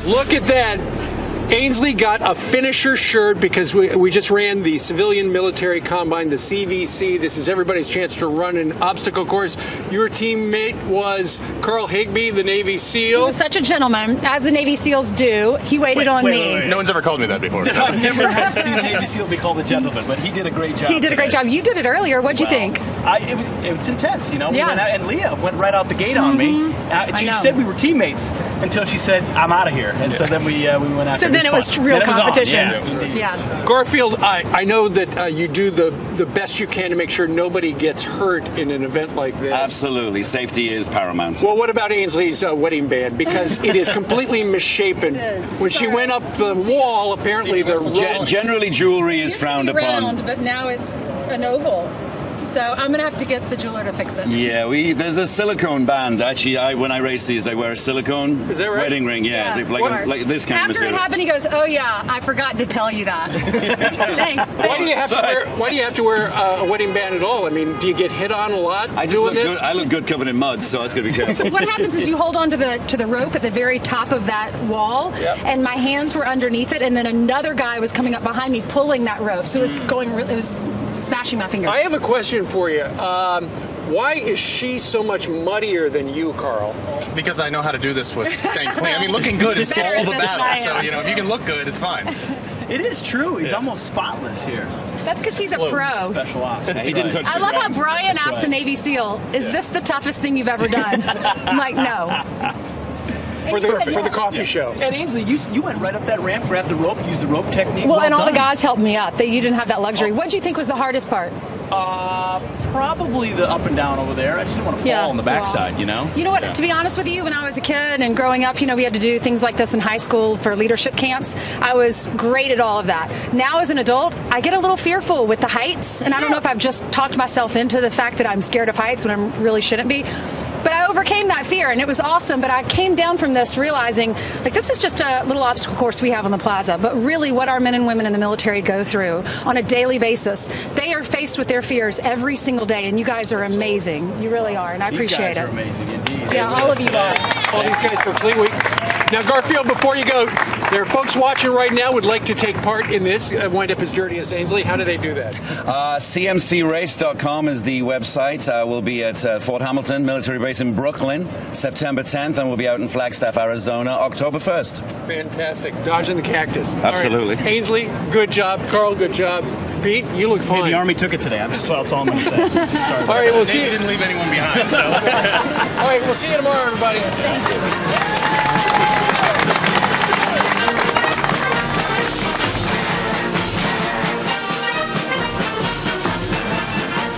Look at that. Ainsley got a finisher shirt because we just ran the Civilian Military Combine, the CVC. This is everybody's chance to run an obstacle course. Your teammate was Carl Higbee, the Navy SEAL. He was such a gentleman, as the Navy SEALs do. He waited on me. Wait. No one's ever called me that before. I've never had seen a Navy SEAL be called a gentleman, but he did a great job. He did a great job. You did it earlier. What'd you think? It was intense, you know. Yeah. We went out, and Leah went right out the gate on me. She said we were teammates until she said, "I'm out of here," and so then we went out. So then it was real competition. Yeah. Garfield, I know that you do the best you can to make sure nobody gets hurt in an event like this. Absolutely. Safety is paramount. Well, what about Ainsley's wedding band? Because it is completely misshapen. It is. When she went up the wall, apparently the generally jewelry is frowned upon. Round, but now it's an oval. So I'm going to have to get the jeweler to fix it. Yeah, there's a silicone band. Actually, when I race these, I wear a silicone wedding ring. Yeah, like this kind of After material. it happened, he goes, "Oh yeah, I forgot to tell you that." Thanks. Why do you have to wear a wedding band at all? I mean, do you get hit on a lot doing this? I look good covered in mud, so I was going to be careful. What happens is you hold on to the rope at the very top of that wall, and my hands were underneath it, and then another guy was coming up behind me pulling that rope, so it was smashing my fingers. I have a question for you. Why is she so much muddier than you, Carl? Because I know how to do this with staying clean. I mean, looking good is all the battle. So, you know, if you can look good, it's fine. It is true. He's almost spotless here. That's because he's a pro. Special ops. He didn't touch I love how Brian asked the Navy SEAL, "Is this the toughest thing you've ever done?" I'm like, no. For the coffee show. And Ainsley, you went right up that ramp, grabbed the rope, used the rope technique. Well, and all the guys helped me up. You didn't have that luxury. What did you think was the hardest part? Probably the up and down over there. I just didn't want to fall on the backside, you know? You know what? To be honest with you, when I was a kid and growing up, you know, we had to do things like this in high school for leadership camps. I was great at all of that. Now, as an adult, I get a little fearful with the heights, and I don't know if I've just talked myself into the fact that I'm scared of heights when I really shouldn't be. But I overcame that fear, and it was awesome. But I came down from this realizing, like, this is just a little obstacle course we have on the plaza. But really what our men and women in the military go through on a daily basis, they are faced with their fears every single day, and you guys are amazing. You really are, and I appreciate it. These guys are amazing, indeed. Yeah, all of you are. All these guys for Fleet Week. Now, Garfield, before you go, there are folks watching right now who would like to take part in this, wind up as dirty as Ainsley. How do they do that? CMCRACE.com is the website. We'll be at Fort Hamilton Military Base in Brooklyn, September 10th, and we'll be out in Flagstaff, Arizona, October 1st. Fantastic. Dodging the cactus. Absolutely. Right. Ainsley, good job. Carl, good job. Pete, you look fine. Hey, the Army took it today. That's all I'm going to say. Sorry. All right, we'll see you. Didn't leave anyone behind, so. All right, we'll see you tomorrow, everybody. Thank you.